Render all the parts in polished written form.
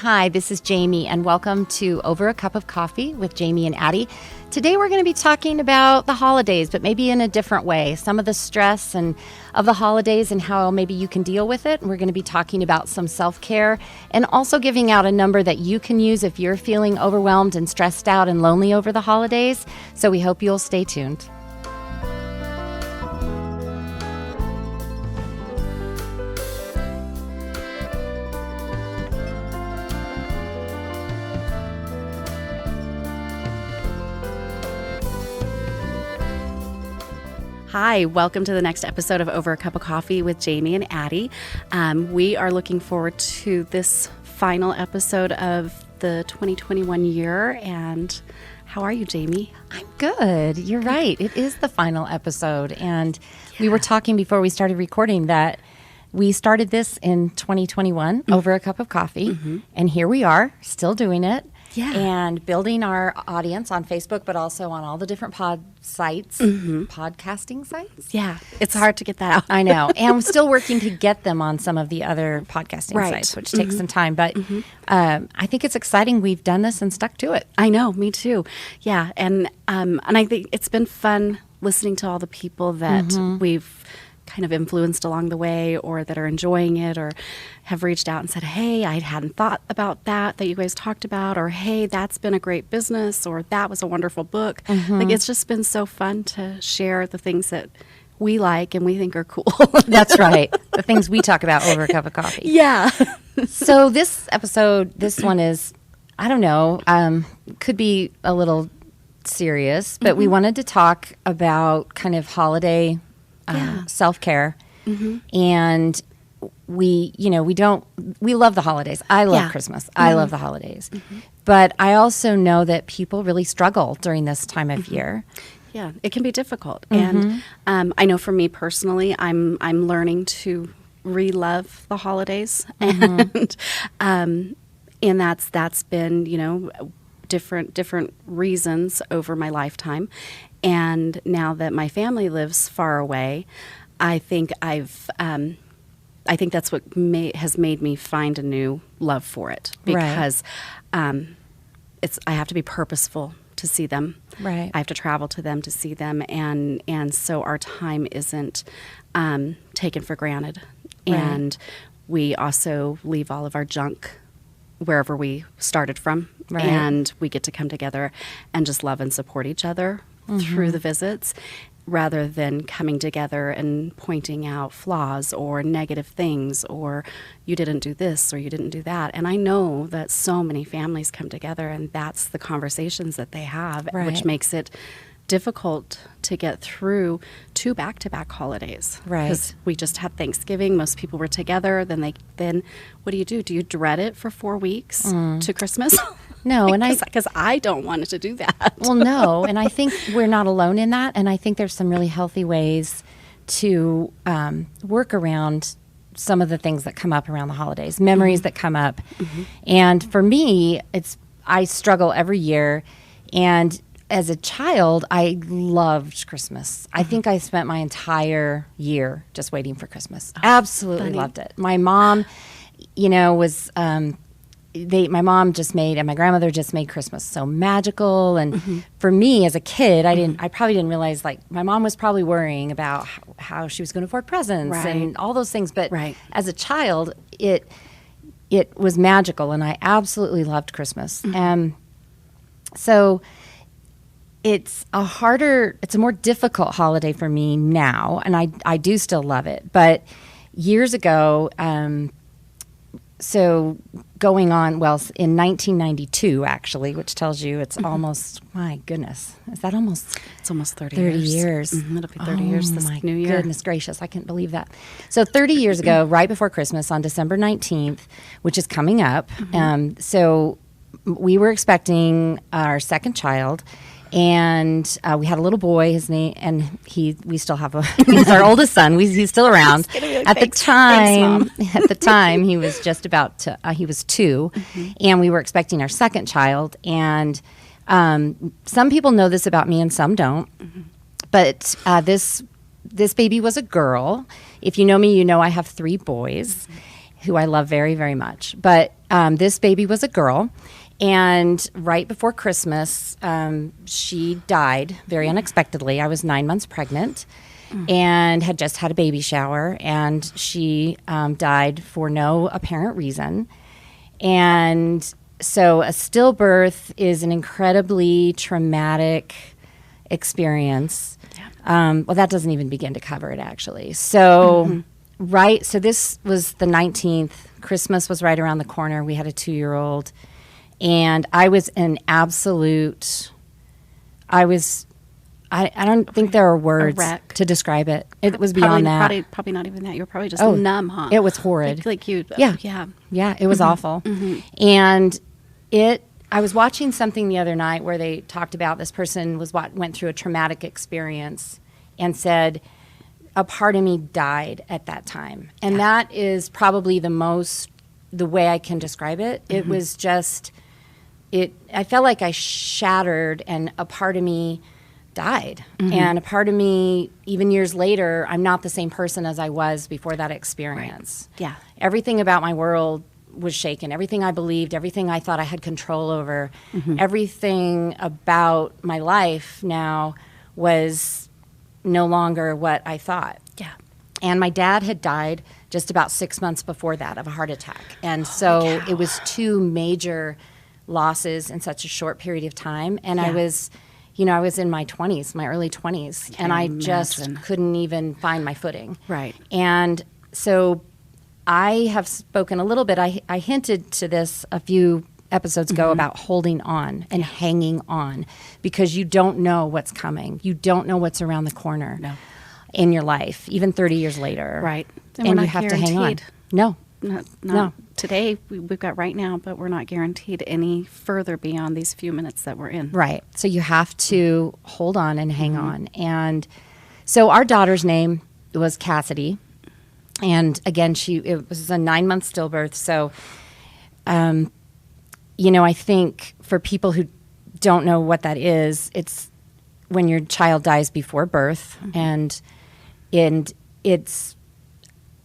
Hi, this is Jamie, and welcome to Over a Cup of Coffee with Jaime and Addie. Today we're going to be talking about the holidays, but maybe in a different way. Some of the stress and of the holidays and how maybe you can deal with it. We're going to be talking about some self-care and also giving out a number that you can use if you're feeling overwhelmed and stressed out and lonely over the holidays. So we hope you'll stay tuned. Hi, welcome to the next episode of Over a Cup of Coffee with Jaime and Addie. We are looking forward to this final episode of the 2021 year. And how are you, Jamie? I'm good. You're right. It is the final episode. And we were talking before we started recording that we started this in 2021 over a cup of coffee. And here we are, still doing it. Yeah. And building our audience on Facebook, but also on all the different podcasting sites. Yeah, it's hard to get that out. I know. And I'm still working to get them on some of the other podcasting sites, which takes some time. But I think it's exciting we've done this and stuck to it. I know, me too. Yeah, and I think it's been fun listening to all the people that we've kind of influenced along the way, or that are enjoying it, or have reached out and said, hey, I hadn't thought about that you guys talked about, or hey, that's been a great business, or that was a wonderful book. Like, it's just been so fun to share the things that we like and we think are cool. That's right. The things we talk about over a cup of coffee. Yeah. So this episode, this one is, I don't know, could be a little serious, but we wanted to talk about kind of holiday self-care. And we love the holidays. I love Christmas. I love the holidays. But I also know that people really struggle during this time of year. Yeah, it can be difficult. And I know for me personally, I'm learning to re-love the holidays. And that's been, different reasons over my lifetime. And now that my family lives far away, I think that's what has made me find a new love for it, because I have to be purposeful to see them. Right. I have to travel to them to see them, and so our time isn't taken for granted. Right. And we also leave all of our junk wherever we started from, and we get to come together and just love and support each other through the visits, rather than coming together and pointing out flaws or negative things, or you didn't do this or you didn't do that. And I know that so many families come together, and that's the conversations that they have, which makes it difficult to get through 2 back-to-back holidays. Right. Because we just had Thanksgiving. Most people were together. Then what do? Do you dread it for 4 weeks to Christmas? No, because I don't want it to do that. Well, no, and I think we're not alone in that, and I think there's some really healthy ways to work around some of the things that come up around the holidays, memories that come up. And for me, I struggle every year, and as a child, I loved Christmas. I think I spent my entire year just waiting for Christmas. Absolutely loved it. My mom, was... my mom just made, and my grandmother just made Christmas so magical. And for me as a kid, I probably didn't realize, like, my mom was probably worrying about how she was going to afford presents and all those things. But as a child, it was magical, and I absolutely loved Christmas. And so it's a more difficult holiday for me now, and I do still love it. But years ago, so going on, in 1992, actually, which tells you it's almost, my goodness, is that almost? It's almost 30 years. It'll be 30 years this new year. Goodness gracious, I can't believe that. So 30 years ago, right before Christmas, on December 19th, which is coming up, so we were expecting our second child. And we had a little boy. His name, and we still have he's our oldest son. He's still around. At the time, he was just about to. He was 2, and we were expecting our second child. And some people know this about me, and some don't. But this baby was a girl. If you know me, you know I have 3 boys who I love very, very much. But this baby was a girl. And right before Christmas, she died very unexpectedly. I was 9 months pregnant and had just had a baby shower. And she died for no apparent reason. And so a stillbirth is an incredibly traumatic experience. Yeah. Well, that doesn't even begin to cover it, actually. So, so this was the 19th. Christmas was right around the corner. We had a 2-year-old. And I was an absolute, I don't think there are words to describe it. It was beyond that. Probably not even that. You were probably just numb, huh? It was horrid. Like you. Yeah, it was awful. And I was watching something the other night where they talked about this person went through a traumatic experience and said, a part of me died at that time. And that is probably the way I can describe it. It was just, I felt like I shattered and a part of me died. And a part of me, even years later, I'm not the same person as I was before that experience. Right. Yeah. Everything about my world was shaken. Everything I believed, everything I thought I had control over, everything about my life now was no longer what I thought. Yeah. And my dad had died just about 6 months before that of a heart attack. And so it was 2 major losses in such a short period of time. And I was in my 20s, my early 20s, and I just couldn't even find my footing. Right. And so I have spoken a little bit, I hinted to this a few episodes ago about holding on and hanging on, because you don't know what's coming. You don't know what's around the corner in your life, even 30 years later. Right. And you have to hang on. No. Not today. We've got right now, but we're not guaranteed any further beyond these few minutes that we're in. Right. So you have to hold on and hang on. And so our daughter's name was Cassidy. And again, it was a 9-month stillbirth. So, I think for people who don't know what that is, it's when your child dies before birth. And it's,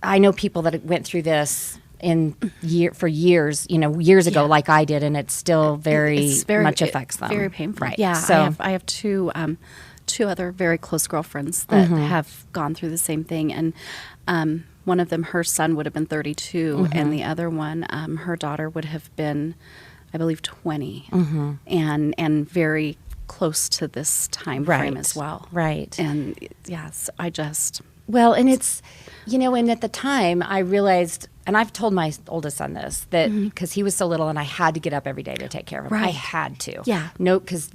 I know people that went through this for years, years ago, like I did, and it's still very much affects them. Very painful. Right. Yeah. So I have two other very close girlfriends that have gone through the same thing, and one of them, her son would have been 32, and the other one, her daughter would have been, I believe, 20, and very close to this time frame as well. Right. And yes, Well, and it's, and at the time I realized, and I've told my oldest son this, that because he was so little and I had to get up every day to take care of him. Right. I had to. Yeah. No, because,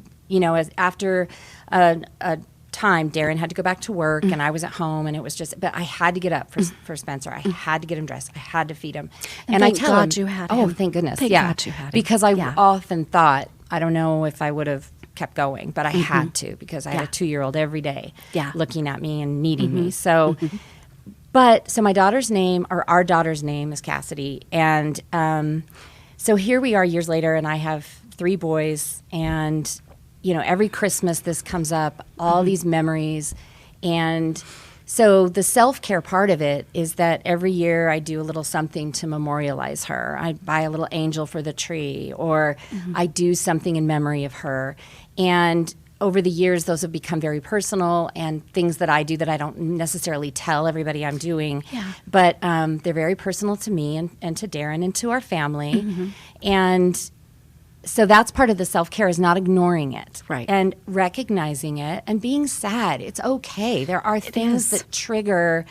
after a time, Darren had to go back to work and I was at home, and it was just, but I had to get up for Spencer. I had to get him dressed. I had to feed him. And I tell him, you had him. Oh, thank goodness. Thank God you had him. Because I often thought, I don't know if I would have kept going, but I had to, because I had a 2-year-old every day looking at me and needing me. So, so my daughter's name, or our daughter's name, is Cassidy. And so here we are years later, and I have 3 boys, and every Christmas this comes up, all these memories. And so the self-care part of it is that every year I do a little something to memorialize her. I buy a little angel for the tree, or I do something in memory of her. And over the years, those have become very personal, and things that I do that I don't necessarily tell everybody I'm doing. Yeah. But they're very personal to me and to Darren and to our family. And so that's part of the self-care, is not ignoring it. Right. And recognizing it and being sad. It's okay. There are things that trigger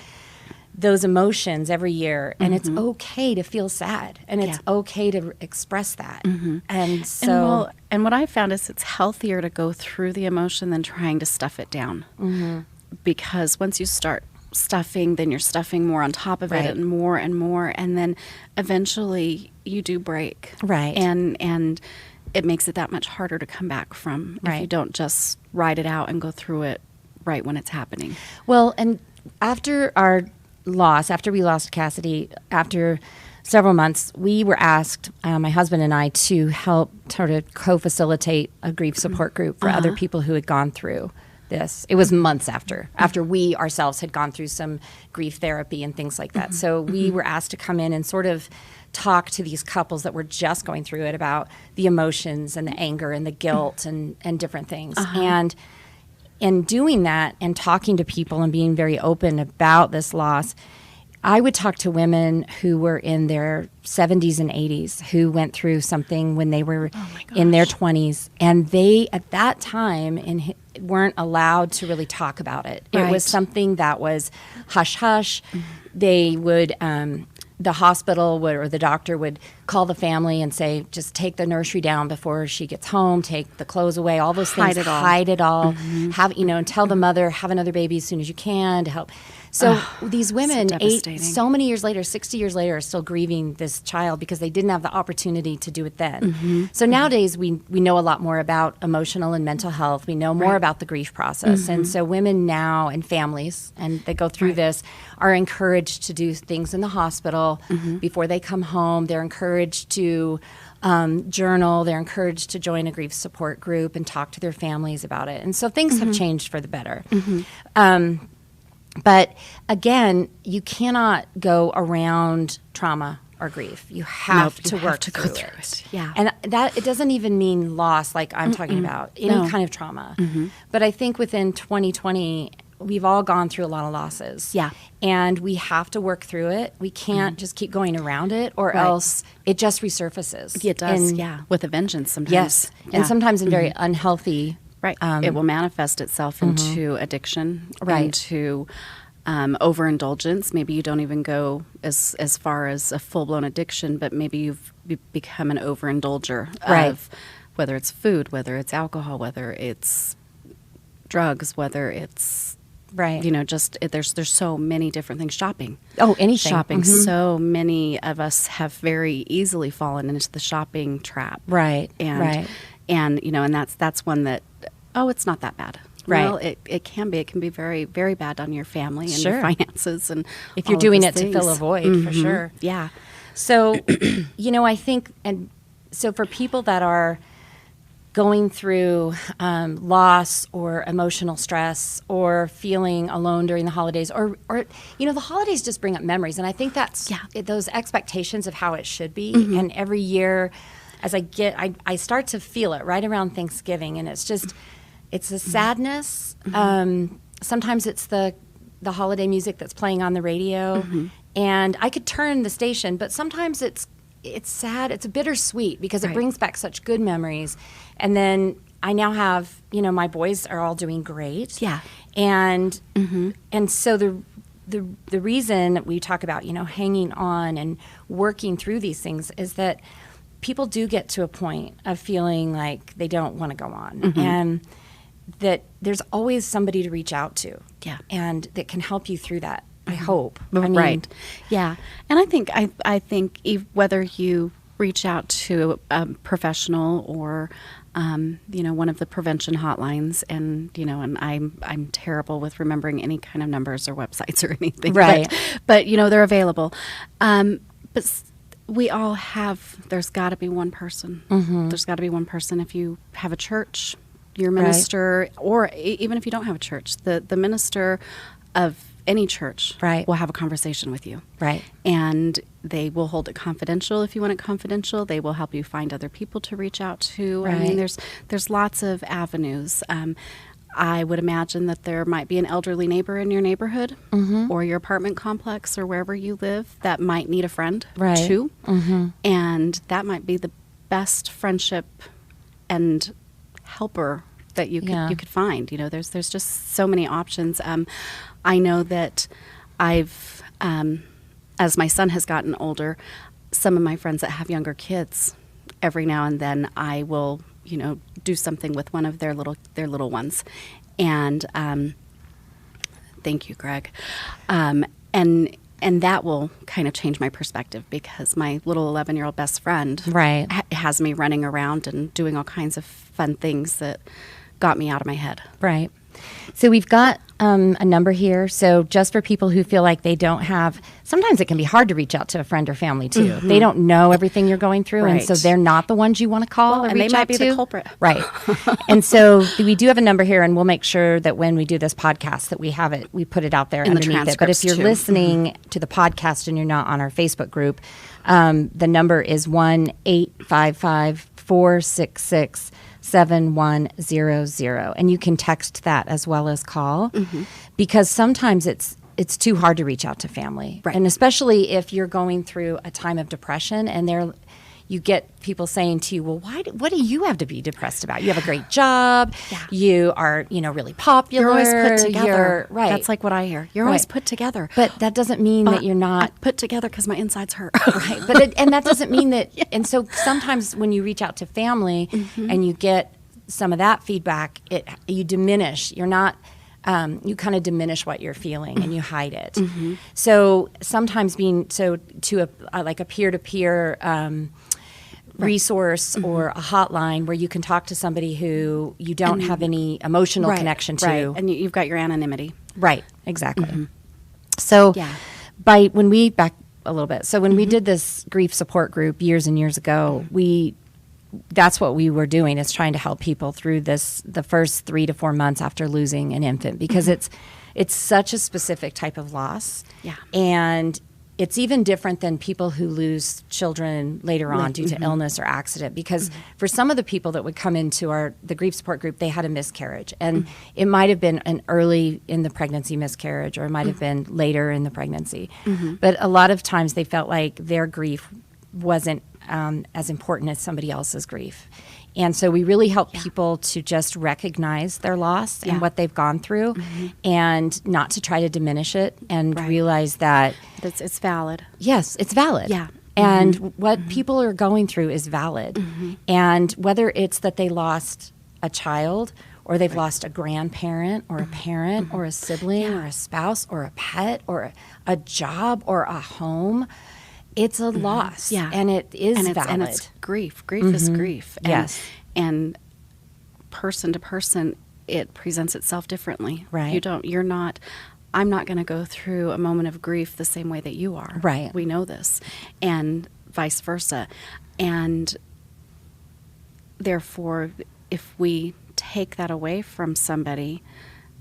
those emotions every year, and it's okay to feel sad, and it's okay to express that. And so, and what I found is it's healthier to go through the emotion than trying to stuff it down, because once you start stuffing, then you're stuffing more on top of it, and more, and then eventually you do break. Right. And it makes it that much harder to come back from if you don't just ride it out and go through it right when it's happening. Well, and after we lost Cassidy, after several months, we were asked, my husband and I, to help sort of co-facilitate a grief support group for other people who had gone through this. It was months after we ourselves had gone through some grief therapy and things like that. So we were asked to come in and sort of talk to these couples that were just going through it about the emotions and the anger and the guilt and different things. And in doing that and talking to people and being very open about this loss, I would talk to women who were in their 70s and 80s who went through something when they were in their 20s, and they at that time weren't allowed to really talk about it. It was something that was hush hush. They would the hospital would, or the doctor would call the family and say, just take the nursery down before she gets home, take the clothes away, all those things, hide it all, have, and tell the mother, have another baby as soon as you can to help. So these women, so many years later, 60 years later, are still grieving this child because they didn't have the opportunity to do it then. So nowadays, we know a lot more about emotional and mental health. We know more about the grief process. And so women now and families, and that go through this, are encouraged to do things in the hospital before they come home. They're encouraged to journal. They're encouraged to join a grief support group and talk to their families about it. And so things have changed for the better. But again, you cannot go around trauma or grief. You have to work to go through it. Yeah. And that it doesn't even mean loss like I'm talking about, any kind of trauma. But I think within 2020, we've all gone through a lot of losses. Yeah. And we have to work through it. We can't just keep going around it, or else it just resurfaces. It does, with a vengeance sometimes. Yes. And sometimes in very unhealthy. Right. It will manifest itself into addiction, into overindulgence. Maybe you don't even go as far as a full-blown addiction, but maybe you've become an overindulger of whether it's food, whether it's alcohol, whether it's drugs, whether it's just there's so many different things. Shopping. Oh, anything. Shopping. So many of us have very easily fallen into the shopping trap. Right. And and that's one that, it's not that bad. Right. Well, it can be. It can be very, very bad on your family and your finances. And if you're doing it to fill a void, for sure. Yeah. So, I think, and so for people that are going through loss or emotional stress or feeling alone during the holidays, or the holidays just bring up memories. And I think that's those expectations of how it should be. And every year, as I start to feel it right around Thanksgiving, and it's the sadness. Sometimes it's the holiday music that's playing on the radio, and I could turn the station, but sometimes it's sad. It's a bittersweet because it brings back such good memories. And then I now have, my boys are all doing great. Yeah. And so the reason that we talk about, hanging on and working through these things is that people do get to a point of feeling like they don't want to go on. And that there's always somebody to reach out to. Yeah. And that can help you through that. I hope. Yeah. And I think whether you reach out to a professional or one of the prevention hotlines, and I'm terrible with remembering any kind of numbers or websites or anything. Right. But they're available. But we all have. There's got to be one person. There's got to be one person. If you have a church, your minister, or even if you don't have a church, the minister of any church will have a conversation with you. Right. And they will hold it confidential if you want it confidential. They will help you find other people to reach out to. Right. I mean, there's lots of avenues. I would imagine that there might be an elderly neighbor in your neighborhood or your apartment complex or wherever you live that might need a friend too. And that might be the best friendship and helper that you could find. There's just so many options. I know that I've, as my son has gotten older, some of my friends that have younger kids, every now and then I will, do something with one of their little ones. And thank you, Greg. And that will kind of change my perspective because my little 11-year-old best friend has me running around and doing all kinds of fun things that got me out of my head. Right. So we've got a number here. So just for people who feel like they don't have, sometimes it can be hard to reach out to a friend or family too. They don't know everything you're going through. And so they're not the ones you want to call or and reach they might out be to. the culprit. Right. And so we do have a number here, and we'll make sure that when we do this podcast that we have it, we put it out there In the underneath it. But if you're transcripts, too. listening to the podcast and you're not on our Facebook group, the number is 1-855-466-7100, and you can text that as well as call, because sometimes it's too hard to reach out to family, Right. and especially if you're going through a time of depression, and you get people saying to you, well, what do you have to be depressed about? You have a great job. Yeah. You are, really popular. You're always put together. Right. That's like what I hear. You're always put together. But that doesn't mean that you're not I put together because my insides hurt. right. But and that doesn't mean that. And so sometimes when you reach out to family and you get some of that feedback, you diminish. You're not. You kind of diminish what you're feeling and you hide it. So sometimes being to a peer-to-peer resource or a hotline where you can talk to somebody who you don't have any emotional connection to. Right. And you've got your anonymity. Right, exactly. So when we back a little bit. So when we did this grief support group years and years ago, that's what we were doing, is trying to help people through the first 3 to 4 months after losing an infant, because it's such a specific type of loss. Yeah. And it's even different than people who lose children later on due to illness or accident, because for some of the people that would come into the grief support group, they had a miscarriage, and it might have been an early in the pregnancy miscarriage, or it might have been later in the pregnancy. But a lot of times they felt like their grief wasn't as important as somebody else's grief. And so we really help people to just recognize their loss and what they've gone through, and not to try to diminish it, and realize that It's valid. yes, it's valid. Yeah. And what people are going through is valid. And whether it's that they lost a child, or they've lost a grandparent or a parent or a sibling or a spouse or a pet or a job or a home, it's a loss. Yeah. And it is valid. And it's grief. Grief is grief. And, Yes. And person to person, it presents itself differently. Right. I'm not going to go through a moment of grief the same way that you are. Right. We know this. And vice versa. And therefore, if we take that away from somebody,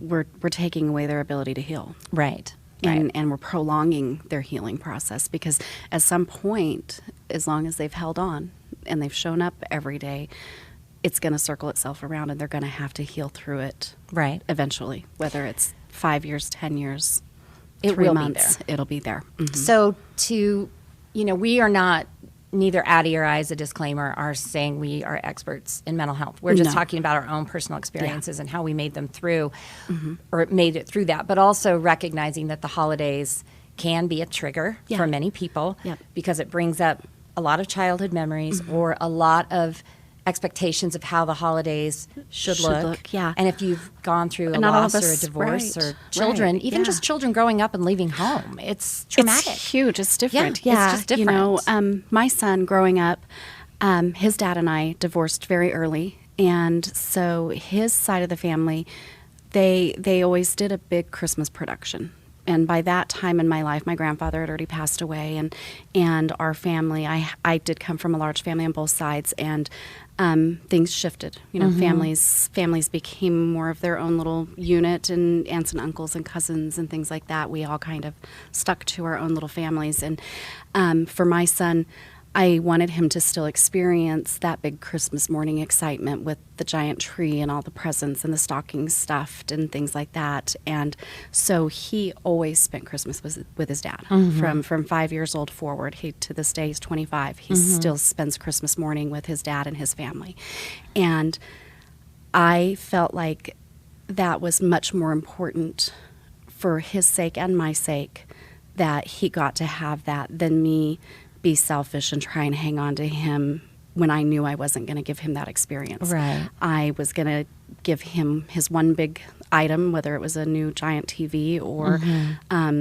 we're taking away their ability to heal. Right. And we're prolonging their healing process, because at some point, as long as they've held on and they've shown up every day, it's going to circle itself around, and they're going to have to heal through it Right. eventually, whether it's 5 years, 10 years, It 3 will be months, there. it'll be there. So we are not, neither Addie or I, as a disclaimer, are saying we are experts in mental health. We're just No. talking about our own personal experiences and how we made them through, or made it through that, but also recognizing that the holidays can be a trigger for many people, Yep. because it brings up a lot of childhood memories or a lot of expectations of how the holidays should look. Yeah. And if you've gone through a And not all loss of or a us- divorce right, or children, right, even yeah. just children growing up and leaving home, it's traumatic. It's huge. It's different. Yeah, it's just different. My son growing up, his dad and I divorced very early, and so his side of the family, they always did a big Christmas production. And by that time in my life, my grandfather had already passed away, and our family, I did come from a large family on both sides, and things shifted. Families became more of their own little unit, and aunts and uncles and cousins and things like that. We all kind of stuck to our own little families. And for my son, I wanted him to still experience that big Christmas morning excitement with the giant tree and all the presents and the stockings stuffed and things like that. And so he always spent Christmas with his dad from 5 years old forward. He, to this day, he's 25. He still spends Christmas morning with his dad and his family. And I felt like that was much more important for his sake and my sake, that he got to have that, than me be selfish and try and hang on to him when I knew I wasn't going to give him that experience. Right. I was going to give him his one big item, whether it was a new giant TV or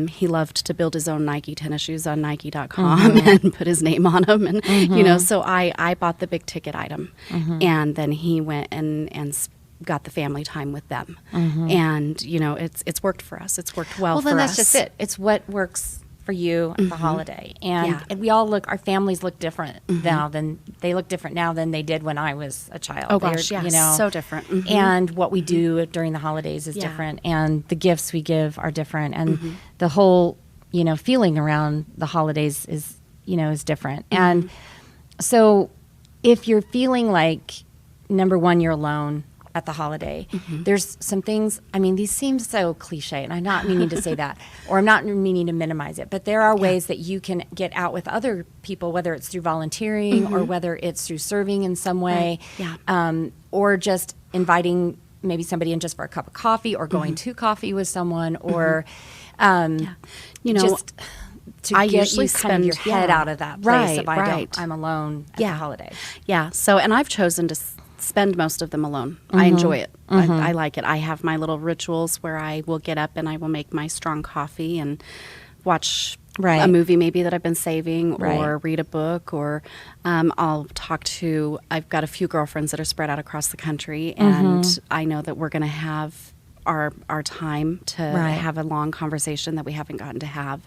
he loved to build his own Nike tennis shoes on Nike.com and put his name on them. And, so I bought the big ticket item. And then he went and got the family time with them. And, you know, it's worked for us. It's worked well for us. Well, then that's just it. It's what works for you at the holiday. And we all our families look different now than they look different now than they did when I was a child. Oh gosh, yeah, you know, so different. And what we do during the holidays is different, and the gifts we give are different, and the whole, you know, feeling around the holidays is, you know, is different. And so if you're feeling like, number one, you're alone at the holiday, there's some things, I mean, these seem so cliche, and I'm not meaning to say that, or I'm not meaning to minimize it, but there are ways that you can get out with other people, whether it's through volunteering or whether it's through serving in some way, or just inviting maybe somebody in just for a cup of coffee, or going to coffee with someone, or, you know, just to I get usually you kind of your head out of that place if I'm alone at the holiday. Yeah. So, and I've chosen to spend most of them alone. I enjoy it. I like it. I have my little rituals where I will get up and I will make my strong coffee and watch a movie maybe that I've been saving, or read a book, or I'll talk to, I've got a few girlfriends that are spread out across the country, and I know that we're going to have our time to have a long conversation that we haven't gotten to have,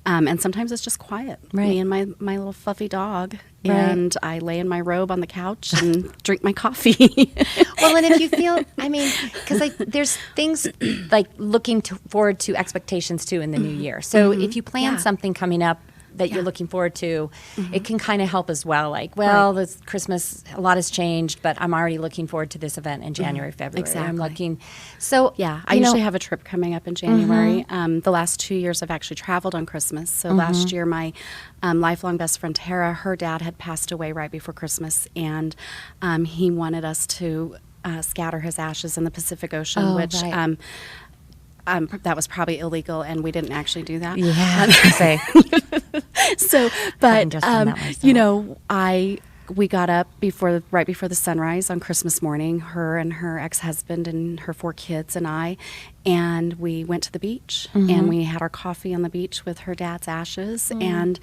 and sometimes it's just quiet, me and my little fluffy dog, and I lay in my robe on the couch and drink my coffee. Well, and if you feel, I mean, because there's things like looking forward to expectations too in the new year. So if you plan something coming up that you're looking forward to, it can kind of help as well. Like, well, this Christmas, a lot has changed, but I'm already looking forward to this event in January, February. Exactly. I'm looking. So I usually have a trip coming up in January. The last 2 years I've actually traveled on Christmas. So last year my lifelong best friend Tara, her dad had passed away right before Christmas, and he wanted us to scatter his ashes in the Pacific Ocean, which that was probably illegal, and we didn't actually do that. Yeah, I was gonna say. So, but you know, we got up right before the sunrise on Christmas morning. Her and her ex-husband and her 4 kids and I, and we went to the beach, and we had our coffee on the beach with her dad's ashes, and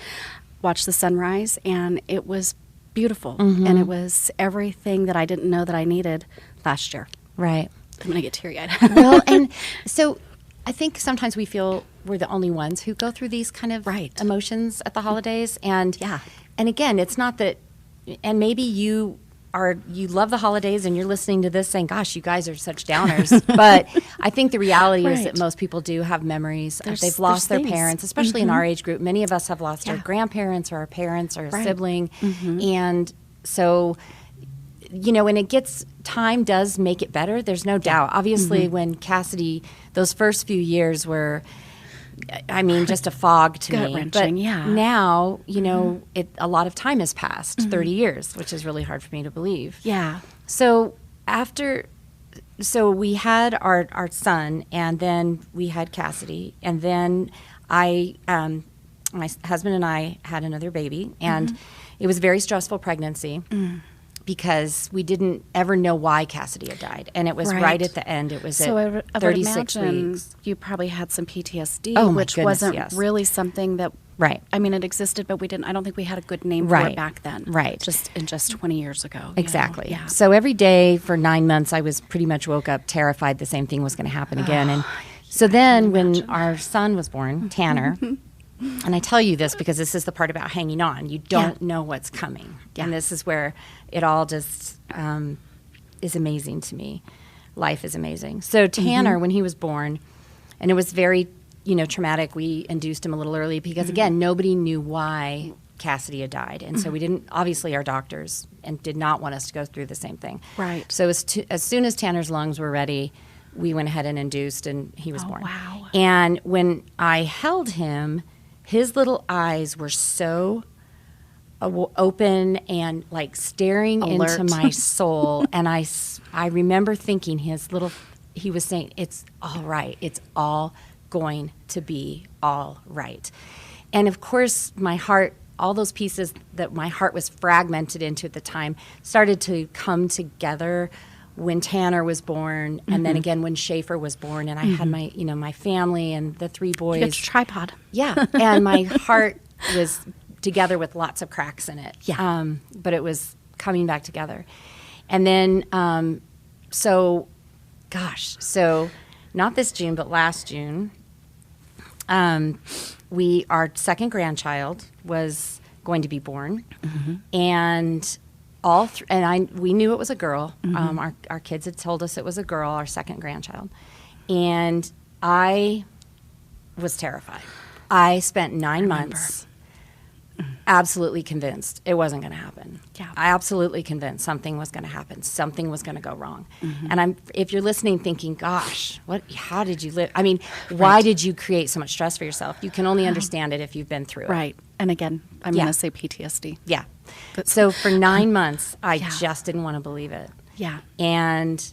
watched the sunrise, and it was beautiful, and it was everything that I didn't know that I needed last year. Right. I'm going to get teary-eyed. Well, and so I think sometimes we feel we're the only ones who go through these kind of emotions at the holidays. And and again, it's not that, and maybe you love the holidays and you're listening to this saying, gosh, you guys are such downers. But I think the reality is that most people do have memories. They've lost their parents, especially in our age group. Many of us have lost our grandparents or our parents or a sibling. And so, you know, when time does make it better, there's no doubt. Obviously, when Cassidy, those first few years were, I mean, just a fog to me. But now, you know, a lot of time has passed, 30 years, which is really hard for me to believe. Yeah. So we had our son, and then we had Cassidy, and then my husband and I had another baby, and it was a very stressful pregnancy. Because we didn't ever know why Cassidy had died. And it was right at the end. It was at 36 weeks. You probably had some PTSD, which wasn't really something that, I mean, it existed, but I don't think we had a good name for it back then. Right. Just 20 years ago. Exactly. Yeah. So every day for 9 months, I was pretty much woke up terrified the same thing was going to happen again. And so then when our son was born, Tanner, and I tell you this because this is the part about hanging on. You don't know what's coming. And this is where it all just is amazing to me. Life is amazing. So Tanner, when he was born, and it was very, you know, traumatic, we induced him a little early because, again, nobody knew why Cassidy had died. And so we didn't, obviously our doctors did not want us to go through the same thing. Right. So as soon as Tanner's lungs were ready, we went ahead and induced, and he was born. Wow. And when I held him, his little eyes were so open and like staring into my soul. And I remember thinking he was saying, it's all right. It's all going to be all right. And of course, my heart, all those pieces that my heart was fragmented into at the time started to come together when Tanner was born, and then again when Schaefer was born, and I had my family and the 3 boys. You got your tripod. Yeah, and my heart was together with lots of cracks in it. Yeah. But it was coming back together. And then so not this June, but last June, our second grandchild was going to be born, and we knew it was a girl. Our kids had told us it was a girl, our second grandchild, and I was terrified. I spent 9 months absolutely convinced it wasn't going to happen. Yeah. I absolutely convinced something was going to happen. Something was going to go wrong. And if you're listening thinking, gosh, how did you live? I mean, why did you create so much stress for yourself? You can only understand it if you've been through it. Right. And again, I'm going to say PTSD. Yeah. So for 9 months, I just didn't want to believe it. Yeah. And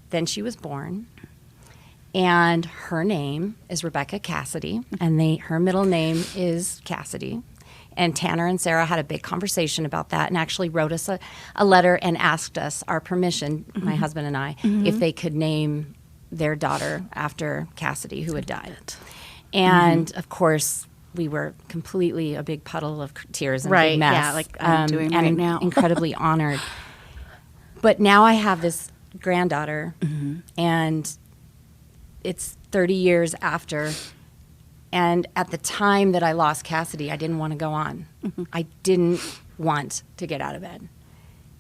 then she was born. And her name is Rebecca Cassidy, and her middle name is Cassidy. And Tanner and Sarah had a big conversation about that and actually wrote us a letter and asked us our permission, my husband and I, if they could name their daughter after Cassidy, who had died. And, of course, we were completely a big puddle of tears and a big mess. Yeah, like I'm doing right now. Incredibly honored. But now I have this granddaughter, and it's 30 years after, and at the time that I lost Cassidy, I didn't want to go on. I didn't want to get out of bed.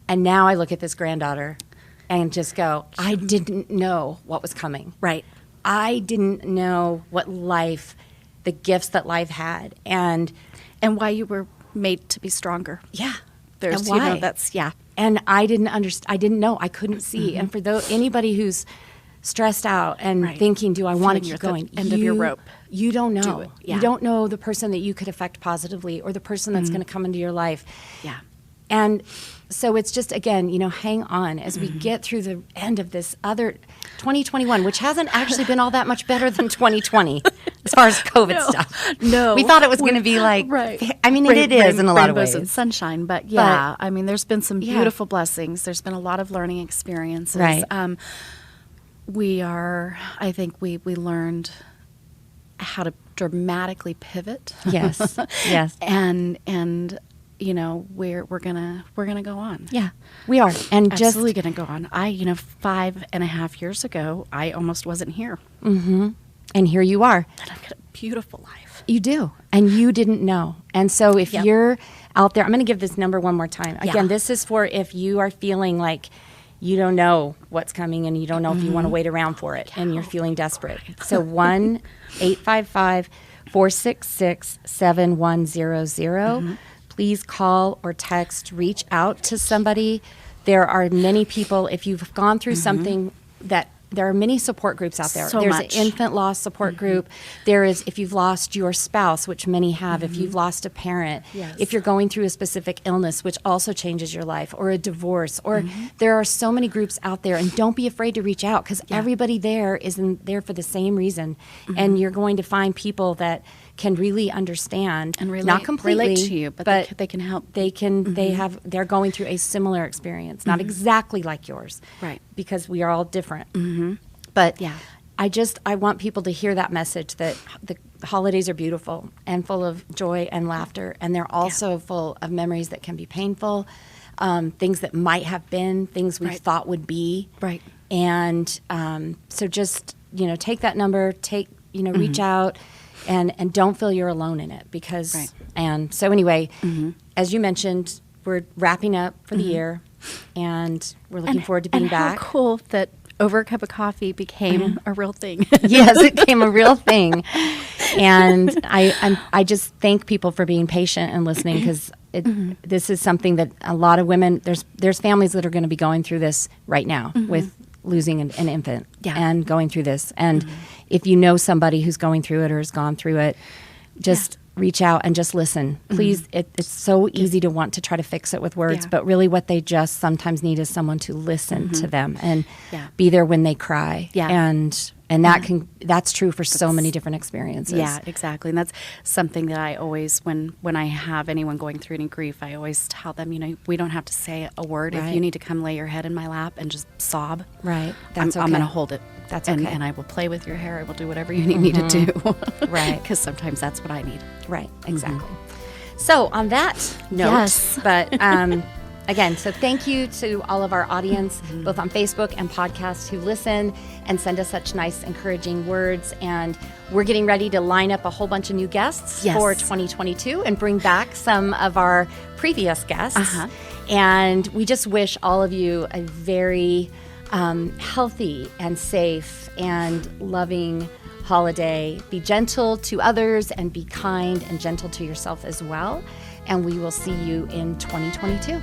And now I look at this granddaughter and just go, I didn't know what was coming. Right. I didn't know what the gifts that life had. And why you were made to be stronger. Yeah. There's, and why? That's, yeah. And I didn't understand. I didn't know. I couldn't see. And for anybody who's stressed out and thinking, do I want to keep going? End of your rope. You don't know. Do it. Yeah. You don't know the person that you could affect positively or the person that's going to come into your life. Yeah. And so it's just, again, hang on as we get through the end of this other 2021, which hasn't actually been all that much better than 2020 as far as COVID stuff. No. We thought it was going to be like, I mean, it is in a lot of ways. And sunshine, but I mean, there's been some beautiful blessings. There's been a lot of learning experiences. Right. I think we learned how to dramatically pivot. Yes. Yes. And we're gonna go on. Yeah, we are. And absolutely gonna go on. 5.5 years ago, I almost wasn't here. And here you are. And I've got a beautiful life. You do. And you didn't know. And so if you're out there, I'm going to give this number one more time. Again, this is for if you are feeling like you don't know what's coming and you don't know if you want to wait around for it and you're feeling desperate. So 1-855-466-7100. Please call or text, reach out to somebody. There are many people, if you've gone through something there are many support groups out there. There's an infant loss support group. There is, if you've lost your spouse, which many have, if you've lost a parent, if you're going through a specific illness, which also changes your life, or a divorce, or there are so many groups out there. And don't be afraid to reach out because everybody there is there for the same reason. And you're going to find people that can really understand and not completely relate to you, but they can help. They're going through a similar experience, not exactly like yours, right? Because we are all different. But I want people to hear that message that the holidays are beautiful and full of joy and laughter, and they're also full of memories that can be painful, things that might have been, things we thought would be, right? And so just take that number, reach out. And don't feel you're alone in it because, and so anyway, as you mentioned, we're wrapping up for the year and we're looking forward to being back. How cool that Over a Cup of Coffee became a real thing. Yes, it became a real thing. And I just thank people for being patient and listening because this is something that a lot of women, there's families that are going to be going through this right now with losing an infant and going through this. And if you know somebody who's going through it or has gone through it, just reach out and just listen. Please, it's so easy to want to try to fix it with words, but really what they just sometimes need is someone to listen to them and be there when they cry. And that's true for so many different experiences. Yeah, exactly. And that's something that I always, when I have anyone going through any grief, I always tell them, we don't have to say a word. If you need to come lay your head in my lap and just sob, I'm going to hold it. That's okay. And I will play with your hair. I will do whatever you need me to do. Right. Because sometimes that's what I need. Right, exactly. So on that note, but Again, so thank you to all of our audience, both on Facebook and podcasts, who listen and send us such nice, encouraging words. And we're getting ready to line up a whole bunch of new guests for 2022 and bring back some of our previous guests. And we just wish all of you a very healthy and safe and loving holiday. Be gentle to others and be kind and gentle to yourself as well. And we will see you in 2022.